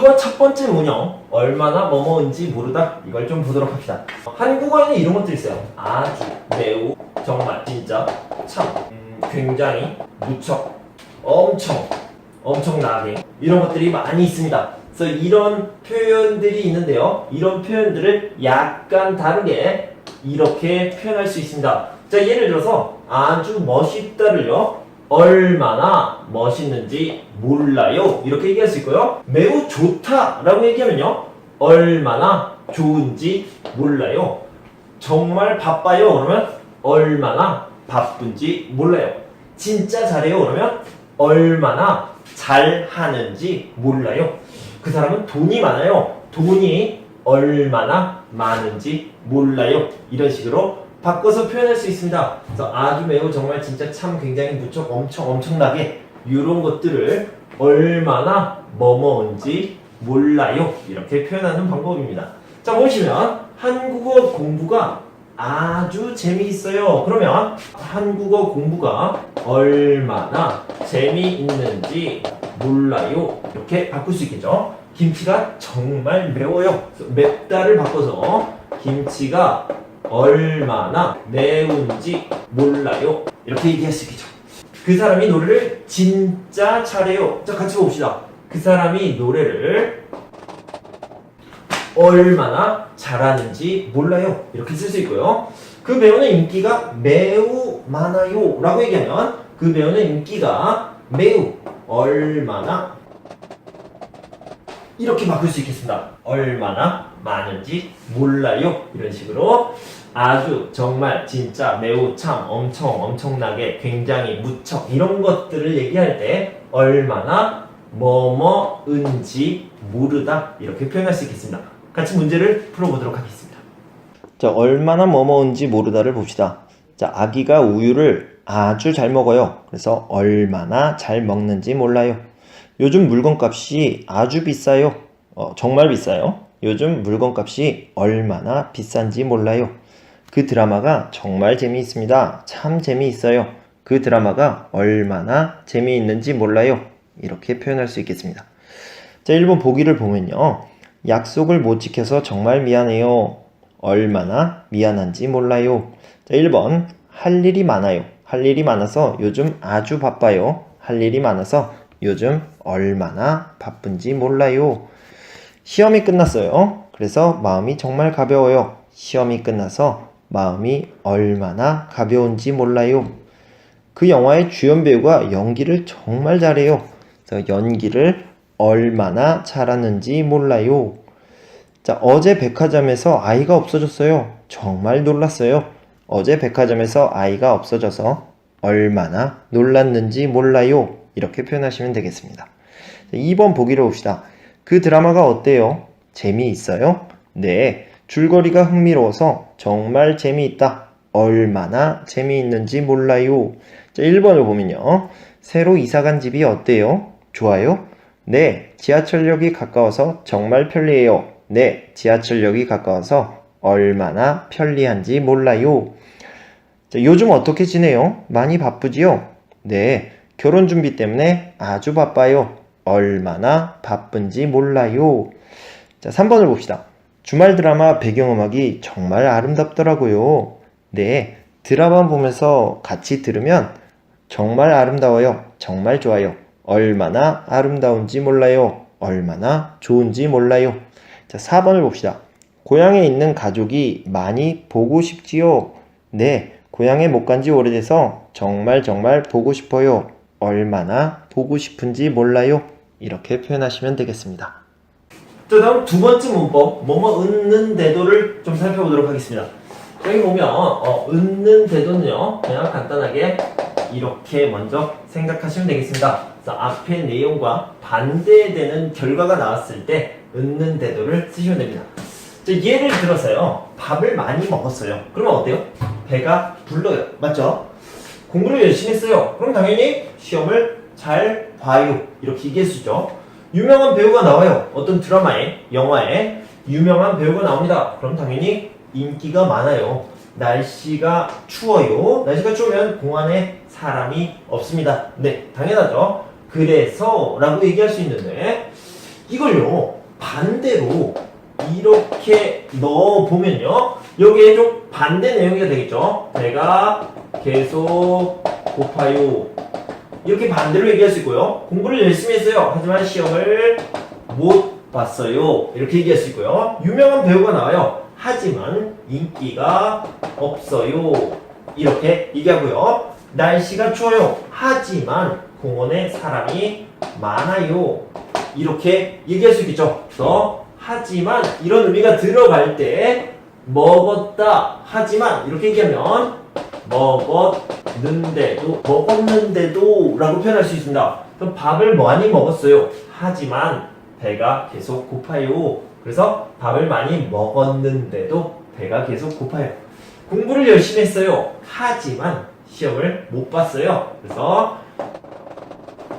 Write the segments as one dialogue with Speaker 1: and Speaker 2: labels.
Speaker 1: 한번 첫 번째 문형 얼마나 뭐뭐인지 모르다 이걸 좀 보도록 합시다. 한국어에는 이런 것들이 있어요. 아주, 매우, 정말, 진짜, 참, 굉장히, 무척, 엄청, 엄청나게 이런 것들이 많이 있습니다. 그래서 이런 표현들이 있는데요. 이런 표현들을 약간 다르게 이렇게 표현할 수 있습니다. 자, 예를 들어서 아주 멋있다를요. 얼마나 멋있는지 몰라요. 이렇게 얘기할 수 있고요. 매우 좋다라고 얘기하면요. 얼마나 좋은지 몰라요. 정말 바빠요. 그러면 얼마나 바쁜지 몰라요. 진짜 잘해요. 그러면 얼마나 잘하는지 몰라요. 그 사람은 돈이 많아요. 돈이 얼마나 많은지 몰라요. 이런 식으로 바꿔서 표현할 수 있습니다. 그래서 아주, 매우, 정말, 진짜, 참, 굉장히, 무척, 엄청, 엄청나게 이런 것들을 얼마나 뭐뭐인지 몰라요. 이렇게 표현하는 방법입니다. 자, 보시면 한국어 공부가 아주 재미있어요. 그러면 한국어 공부가 얼마나 재미있는지 몰라요. 이렇게 바꿀 수 있겠죠. 김치가 정말 매워요. 맵다를 바꿔서 김치가 얼마나 매운지 몰라요. 이렇게 얘기할 수 있겠죠. 그 사람이 노래를 진짜 잘해요. 자, 같이 봅시다. 그 사람이 노래를 얼마나 잘하는지 몰라요. 이렇게 쓸 수 있고요. 그 배우는 인기가 매우 많아요. 라고 얘기하면 그 배우는 인기가 매우 얼마나 이렇게 바꿀 수 있겠습니다. 얼마나 많은지 몰라요. 이런 식으로 아주, 정말, 진짜, 매우, 참, 엄청, 엄청나게, 굉장히, 무척 이런 것들을 얘기할 때 얼마나 뭐뭐인지 모르다 이렇게 표현할 수 있겠습니다. 같이 문제를 풀어보도록 하겠습니다. 자, 얼마나 뭐뭐인지 모르다를 봅시다. 자, 아기가 우유를 아주 잘 먹어요. 그래서 얼마나 잘 먹는지 몰라요. 요즘 물건값이 아주 비싸요. 정말 비싸요. 요즘 물건값이 얼마나 비싼지 몰라요. 그 드라마가 정말 재미있습니다. 참 재미있어요. 그 드라마가 얼마나 재미있는지 몰라요. 이렇게 표현할 수 있겠습니다. 자, 1번 보기를 보면요. 약속을 못 지켜서 정말 미안해요. 얼마나 미안한지 몰라요. 자, 1번 할 일이 많아요. 할 일이 많아서 요즘 아주 바빠요. 할 일이 많아서 요즘 얼마나 바쁜지 몰라요. 시험이 끝났어요. 그래서 마음이 정말 가벼워요. 시험이 끝나서 마음이 얼마나 가벼운지 몰라요. 그 영화의 주연 배우가 연기를 정말 잘해요. 그래서 연기를 얼마나 잘하는지 몰라요. 자, 어제 백화점에서 아이가 없어졌어요. 정말 놀랐어요. 어제 백화점에서 아이가 없어져서 얼마나 놀랐는지 몰라요. 이렇게 표현하시면 되겠습니다. 2번 보기를 봅시다. 그 드라마가 어때요? 재미있어요? 네, 줄거리가 흥미로워서 정말 재미있다. 얼마나 재미있는지 몰라요. 자, 1번을 보면요. 새로 이사간 집이 어때요? 좋아요? 네, 지하철역이 가까워서 정말 편리해요. 네, 지하철역이 가까워서 얼마나 편리한지 몰라요. 자, 요즘 어떻게 지내요? 많이 바쁘지요? 네, 결혼 준비 때문에 아주 바빠요. 얼마나 바쁜지 몰라요. 자, 3번을 봅시다. 주말 드라마 배경음악이 정말 아름답더라고요. 네, 드라마 보면서 같이 들으면 정말 아름다워요. 정말 좋아요. 얼마나 아름다운지 몰라요. 얼마나 좋은지 몰라요. 자, 4번을 봅시다. 고향에 있는 가족이 많이 보고 싶지요. 네, 고향에 못 간지 오래돼서 정말 보고 싶어요. 얼마나 보고 싶은지 몰라요. 이렇게 표현하시면 되겠습니다. 자, 다음 두 번째 문법, 뭐뭐 있는 대도를 좀 살펴보도록 하겠습니다. 여기 보면 있는 대도는요, 그냥 간단하게 이렇게 먼저 생각하시면 되겠습니다. 그래서 앞에 내용과 반대되는 결과가 나왔을 때 있는 대도를 쓰시면 됩니다. 자, 예를 들어서요, 밥을 많이 먹었어요. 그러면 어때요? 배가 불러요. 맞죠? 공부를 열심히 했어요. 그럼 당연히 시험을 잘 봐요. 이렇게 얘기할 수 있죠. 유명한 배우가 나와요. 어떤 드라마에, 영화에 유명한 배우가 나옵니다. 그럼 당연히 인기가 많아요. 날씨가 추워요. 날씨가 추우면 공항에 사람이 없습니다. 네, 당연하죠. 그래서 라고 얘기할 수 있는데 이걸요, 반대로 이렇게 넣어보면요. 여기에 좀 반대 내용이 되겠죠. 배가 계속 고파요. 이렇게 반대로 얘기할 수 있고요. 공부를 열심히 했어요. 하지만 시험을 못 봤어요. 이렇게 얘기할 수 있고요. 유명한 배우가 나와요. 하지만 인기가 없어요. 이렇게 얘기하고요. 날씨가 추워요. 하지만 공원에 사람이 많아요. 이렇게 얘기할 수 있겠죠. 그래서 하지만 이런 의미가 들어갈 때 먹었다. 하지만 이렇게 얘기하면 먹었는데도 라고 표현할 수 있습니다. 그럼 밥을 많이 먹었어요. 하지만 배가 계속 고파요. 그래서 밥을 많이 먹었는데도 배가 계속 고파요. 공부를 열심히 했어요. 하지만 시험을 못 봤어요. 그래서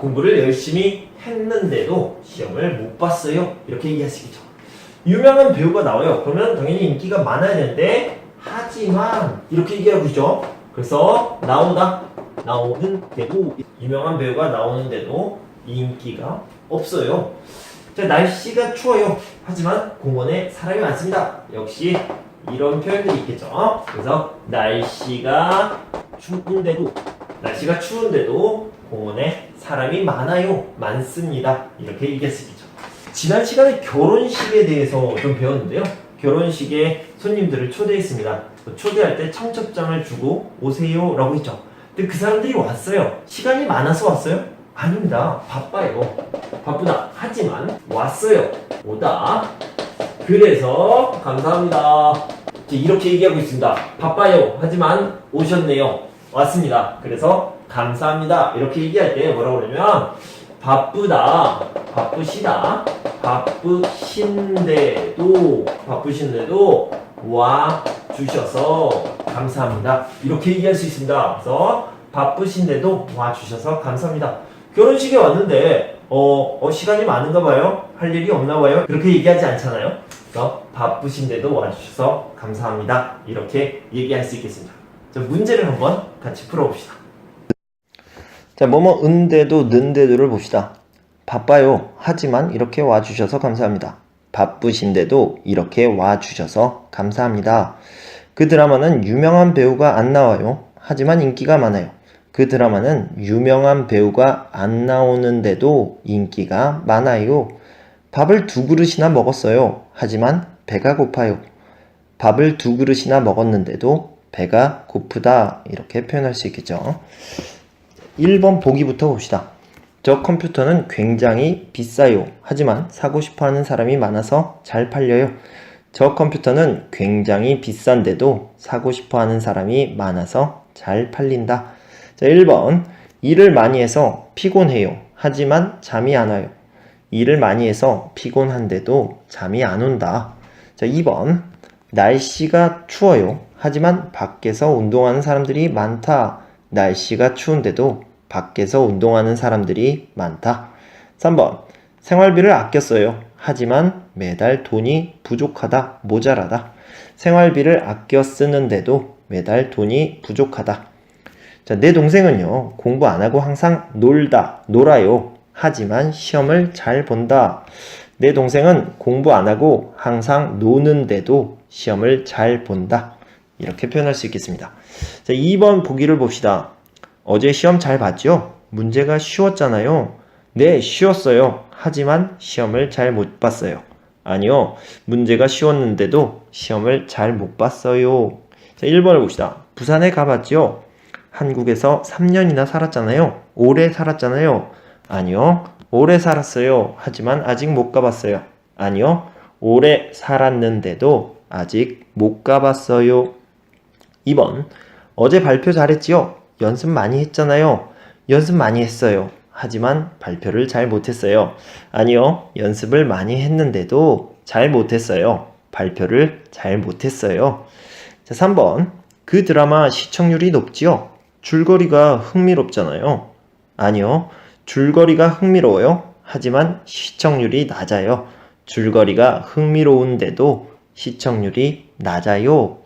Speaker 1: 공부를 열심히 했는데도 시험을 못 봤어요. 이렇게 얘기하시겠죠. 유명한 배우가 나와요. 그러면 당연히 인기가 많아야 되는데 하지만 이렇게 얘기하고 있죠. 그래서 나오는데도 유명한 배우가 나오는데도 인기가 없어요. 자, 날씨가 추워요. 하지만 공원에 사람이 많습니다. 역시 이런 표현들이 있겠죠. 그래서 날씨가 추운데도 공원에 사람이 많습니다. 이렇게 얘기할 수 있겠죠. 지난 시간에 결혼식에 대해서 좀 배웠는데요. 결혼식에 손님들을 초대했습니다. 초대할 때 청첩장을 주고 오세요 라고 했죠. 근데 그 사람들이 왔어요. 시간이 많아서 왔어요? 아닙니다. 바빠요. 바쁘다. 하지만 왔어요. 오다. 그래서 감사합니다. 이렇게 얘기하고 있습니다. 바빠요. 하지만 오셨네요. 왔습니다. 그래서 감사합니다. 이렇게 얘기할 때 뭐라고 그러냐면 바쁘다, 바쁘시다, 바쁘신데도 와 주셔서 감사합니다. 이렇게 얘기할 수 있습니다. 그래서 바쁘신데도 와 주셔서 감사합니다. 결혼식에 왔는데 시간이 많은가 봐요. 할 일이 없나 봐요. 그렇게 얘기하지 않잖아요. 그래서 바쁘신데도 와 주셔서 감사합니다. 이렇게 얘기할 수 있겠습니다. 자, 문제를 한번 같이 풀어봅시다. 자, 은데도 는데도를 봅시다. 바빠요. 하지만 이렇게 와주셔서 감사합니다. 바쁘신데도 이렇게 와주셔서 감사합니다. 그 드라마는 유명한 배우가 안 나와요. 하지만 인기가 많아요. 그 드라마는 유명한 배우가 안 나오는데도 인기가 많아요. 밥을 2그릇이나 먹었어요. 하지만 배가 고파요. 밥을 2그릇이나 먹었는데도 배가 고프다. 이렇게 표현할 수 있겠죠. 1번 보기부터 봅시다. 저 컴퓨터는 굉장히 비싸요. 하지만 사고 싶어 하는 사람이 많아서 잘 팔려요. 저 컴퓨터는 굉장히 비싼데도 사고 싶어 하는 사람이 많아서 잘 팔린다. 자, 1번. 일을 많이 해서 피곤해요. 하지만 잠이 안 와요. 일을 많이 해서 피곤한데도 잠이 안 온다. 자, 2번. 날씨가 추워요. 하지만 밖에서 운동하는 사람들이 많다. 날씨가 추운데도 밖에서 운동하는 사람들이 많다. 3번. 생활비를 아꼈어요. 하지만 매달 돈이 부족하다. 모자라다. 생활비를 아껴 쓰는데도 매달 돈이 부족하다. 자, 내 동생은요, 공부 안 하고 항상 놀아요. 하지만 시험을 잘 본다. 내 동생은 공부 안 하고 항상 노는데도 시험을 잘 본다. 이렇게 표현할 수 있겠습니다. 자, 2번 보기를 봅시다. 어제 시험 잘 봤죠? 문제가 쉬웠잖아요. 네, 쉬웠어요. 하지만 시험을 잘 못 봤어요. 아니요, 문제가 쉬웠는데도 시험을 잘 못 봤어요. 자, 1번을 봅시다. 부산에 가봤죠? 한국에서 3년이나 살았잖아요. 오래 살았잖아요. 아니요, 오래 살았어요. 하지만 아직 못 가봤어요. 아니요, 오래 살았는데도 아직 못 가봤어요. 2번. 어제 발표 잘했지요? 연습 많이 했잖아요. 연습 많이 했어요. 하지만 발표를 잘 못했어요. 아니요, 연습을 많이 했는데도 잘 못했어요. 발표를 잘 못했어요. 자, 3번. 그 드라마 시청률이 높지요? 줄거리가 흥미롭잖아요. 아니요, 줄거리가 흥미로워요. 하지만 시청률이 낮아요. 줄거리가 흥미로운데도 시청률이 낮아요.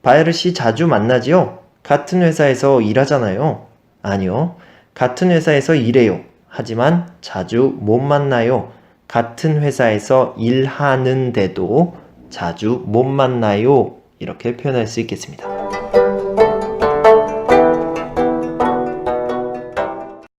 Speaker 1: 바이럴 씨 자주 만나지요? 같은 회사에서 일하잖아요. 아니요, 같은 회사에서 일해요. 하지만 자주 못 만나요. 같은 회사에서 일하는데도 자주 못 만나요. 이렇게 표현할 수 있겠습니다.